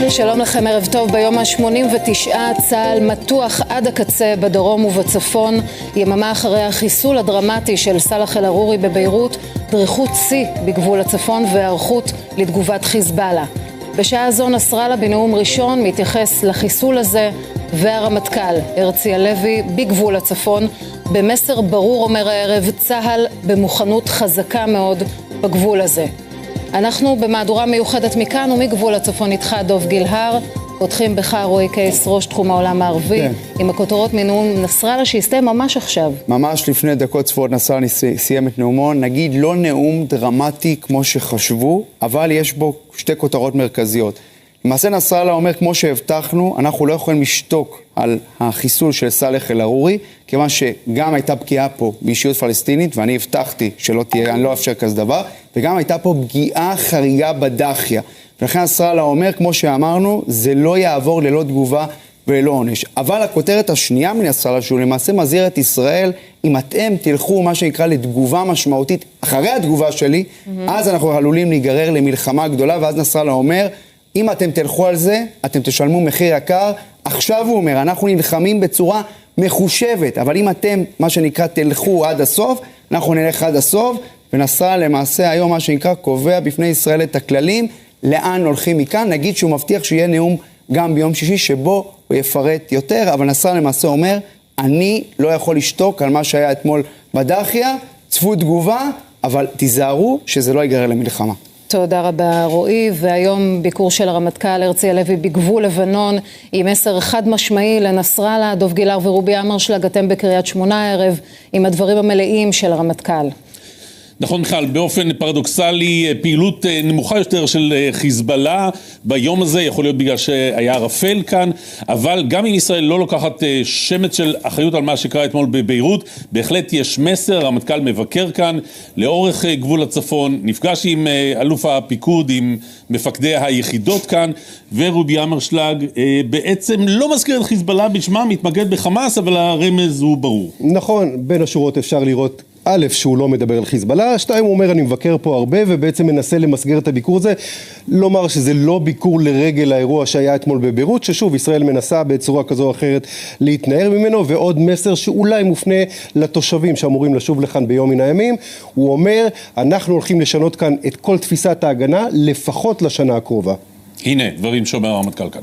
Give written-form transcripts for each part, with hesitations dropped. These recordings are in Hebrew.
שלום לכם, ערב טוב. ביום ה-89 צה"ל מתוח עד הקצה בדרום ובצפון. יממה אחרי החיסול הדרמטי של סלאח אל-עארורי בביירות, דריכות שיא בגבול הצפון והיערכות לתגובת חיזבאללה. בשעה זו נסראללה בנאום ראשון מתייחס לחיסול הזה, והרמטכ"ל הרצי הלוי בגבול הצפון במסר ברור אומר הערב: צה"ל במוכנות חזקה מאוד בגבול הזה. אנחנו במהדורה מיוחדת מכאן ומגבול הצפון איתך דוב גילהר, פותחים בך רועי קייס, ראש תחום העולם הערבי, כן. עם הכותרות מנאום נסראללה שהסתיים ממש עכשיו. ממש לפני דקות ספורות נסראללה סיים את נאומו. נגיד לא נאום דרמטי כמו שחשבו, אבל יש בו שתי כותרות מרכזיות. למעשה נסראללה אומר, כמו שהבטחנו, אנחנו לא יכולים לשתוק על החיסול של סלאח אל-עארורי, כיוון שגם הייתה פגיעה פה באישיות פלסטינית, ואני הבטחתי שלא תהיה, אני לא אפשר כזה דבר, וגם הייתה פה פגיעה חריגה בדחיה. ולכן נסראללה אומר, כמו שאמרנו, זה לא יעבור ללא תגובה וללא עונש. אבל הכותרת השנייה מנסראללה, שהוא למעשה מזהיר את ישראל, אם אתם תלכו מה שנקרא לתגובה משמעותית, אחרי התגובה שלי, אז אנחנו עלולים להיגרר למלחמה גדולה, ואז נסראללה אומר, אם אתם תלכו על זה, אתם תשלמו מחיר יקר. עכשיו הוא אומר, אנחנו נלחמים בצורה מחושבת, אבל אם אתם, מה שנקרא, תלכו עד הסוף, אנחנו נלך עד הסוף, ונסראללה למעשה היום, מה שנקרא, קובע בפני ישראל את הכללים, לאן הולכים מכאן. נגיד שהוא מבטיח שיהיה נאום גם ביום שישי, שבו הוא יפרט יותר, אבל נסראללה למעשה אומר, אני לא יכול לשתוק על מה שהיה אתמול בדחיה, צפו תגובה, אבל תיזהרו שזה לא ייגרר למלחמה. תודה רבה רועי. והיום ביקור של הרמטכ"ל הרצי הלוי בגבול לבנון עם מסר חד משמעי לנסראללה. דוב גילהר ורובי אמרשלג, אתם בקריית שמונה הערב עם הדברים המלאים של הרמטכ"ל. נכון מיכל, באופן פרדוקסלי פעילות נמוכה יותר של חיזבאללה ביום הזה, יכול להיות בגלל שהיה ערפל כאן, אבל גם אם ישראל לא לוקחת שמץ של אחריות על מה שקרה אתמול בביירות, בהחלט יש מסר. הרמטכ"ל מבקר כאן לאורך גבול הצפון, נפגש עם אלוף הפיקוד, עם מפקדי היחידות כאן, ורובי אמרשלג בעצם לא מזכיר את חיזבאללה בשמה, מתמקד בחמאס, אבל הרמז הוא ברור. נכון, בין השורות אפשר לראות א', שהוא לא מדבר על חיזבאללה, שתיים, הוא אומר אני מבקר פה הרבה, ובעצם מנסה למסגר את הביקור הזה, לומר שזה לא ביקור לרגל האירוע שהיה אתמול בביירות, ששוב ישראל מנסה בצורה כזו או אחרת להתנער ממנו, ועוד מסר שאולי מופנה לתושבים שאמורים לשוב לכאן ביום מן הימים. הוא אומר, אנחנו הולכים לשנות כאן את כל תפיסת ההגנה, לפחות לשנה הקרובה. הנה, דברים שאומר הרמטכ"ל כאן.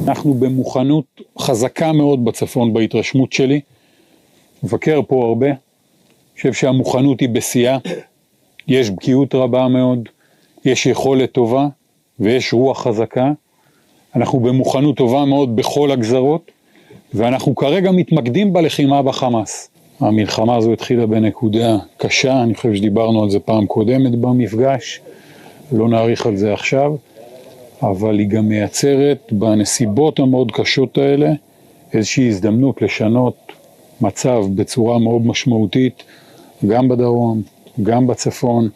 אנחנו במוכנות חזקה מאוד בצפון בהתרשמות שלי, מבקר פה הרבה, חושב שהמוכנות היא בשיאה, יש בקיאות רבה מאוד, יש יכולת טובה ויש רוח חזקה. אנחנו במוכנות טובה מאוד בכל הגזרות, ואנחנו כרגע מתמקדים בלחימה בחמאס. המלחמה הזו התחילה בנקודה קשה, אני חושב שדיברנו על זה פעם קודמת במפגש, לא נאריך על זה עכשיו, אבל היא גם מייצרת בנסיבות המאוד קשות האלה איזושהי הזדמנות לשנות מצב בצורה מאוד משמעותית, גם בדרום, גם בצפון,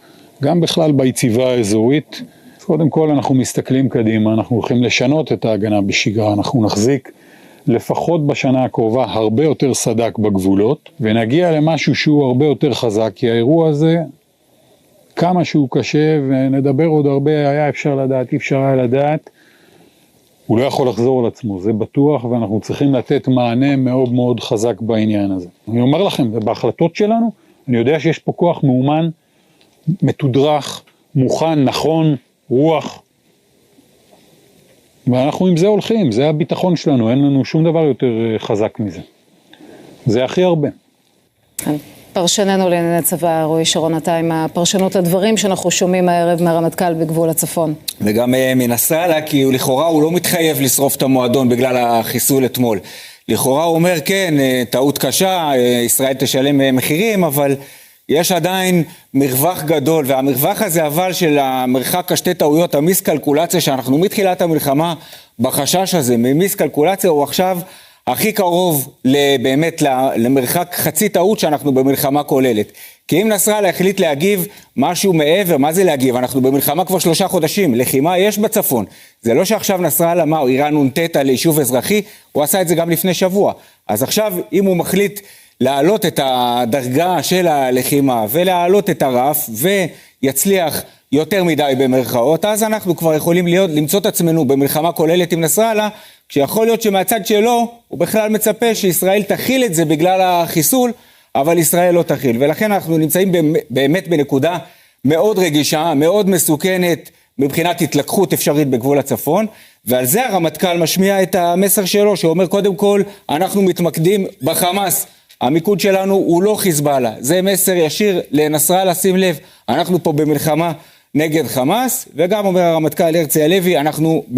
גם בכלל ביציבה האזורית. אז קודם כל אנחנו מסתכלים קדימה, אנחנו הולכים לשנות את ההגנה בשגרה, אנחנו נחזיק לפחות בשנה הקרובה הרבה יותר סדק בגבולות, ונגיע למשהו שהוא הרבה יותר חזק, כי האירוע הזה, כמה שהוא קשה, ונדבר עוד הרבה, היה אפשר לדעת, אי אפשר היה לדעת, הוא לא יכול לחזור על עצמו, זה בטוח, ואנחנו צריכים לתת מענה מאוד מאוד חזק בעניין הזה. אני אומר לכם, בהחלטות שלנו, אני יודע שיש פה כוח מאומן, מתודרך, מוכן, נכון, רוח, ואנחנו עם זה הולכים, זה הביטחון שלנו, אין לנו שום דבר יותר חזק מזה. זה הכי הרבה. פרשננו לענייני צבא, רועי שרון, אתה עם הפרשנות לדברים שאנחנו שומעים הערב מהרמטכ"ל בגבול הצפון. וגם מנסראללה, כי לכאורה הוא לא מתחייב לשרוף את המועדון בגלל החיסול אתמול. לכאורה הוא אומר, כן, טעות קשה, ישראל תשלם מחירים, אבל יש עדיין מרווח גדול, והמרווח הזה אבל של המרחק השתי טעויות, המיסקלקולציה שאנחנו מתחילת המלחמה בחשש הזה, ממיסקלקולציה הוא עכשיו הכי קרוב באמת למרחק חצי טעות שאנחנו במלחמה כוללת. כי אם נסראללה החליט להגיב משהו מעבר, מה זה להגיב? אנחנו במלחמה כבר 3 חודשים, לחימה יש בצפון. זה לא שעכשיו נסראללה, מה, איראן נונטטה ליישוב אזרחי, הוא עשה את זה גם לפני שבוע. אז עכשיו, אם הוא מחליט להעלות את הדרגה של הלחימה, ולהעלות את הרף, ויצליח יותר מדי במרכאות, אז אנחנו כבר יכולים למצוא את עצמנו במלחמה כוללת עם נסראללה, כשיכול להיות שמהצד שלו הוא בכלל מצפה שישראל תכיל את זה בגלל החיסול, אבל ישראל לא תכיל. ולכן אנחנו נמצאים באמת בנקודה מאוד רגישה, מאוד מסוכנת מבחינת התלקחות אפשרית בגבול הצפון, ועל זה הרמטכ"ל משמיע את המסר שלו, שאומר קודם כל אנחנו מתמקדים בחמאס, המיקוד שלנו הוא לא חיזבאללה, זה מסר ישיר לנסראללה, שים לב, אנחנו פה במלחמה נגד חמאס, וגם אומר הרמטכ"ל הרצי הלוי,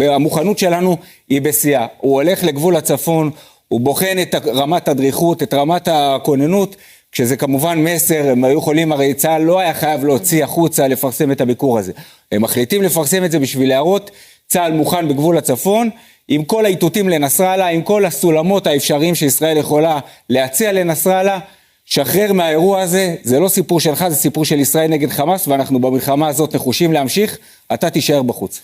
המוכנות שלנו היא בשיאה, הוא הולך לגבול הצפון, הוא בוחן את רמת הדריכות, את רמת הכוננות, כשזה כמובן מסר, הם היו יכולים, הרי צה"ל לא היה חייב להוציא החוצה לפרסם את הביקור הזה, הם מחליטים לפרסם את זה בשביל להראות, צה"ל מוכן בגבול הצפון, עם כל האיתותים לנסראללה, עם כל הסולמות האפשריים שישראל יכולה להציע לנסראללה, שחרר מהאירוע הזה, זה לא סיפור שלך, זה סיפור של ישראל נגד חמאס, ואנחנו במלחמה הזאת נחושים להמשיך, אתה תישאר בחוץ.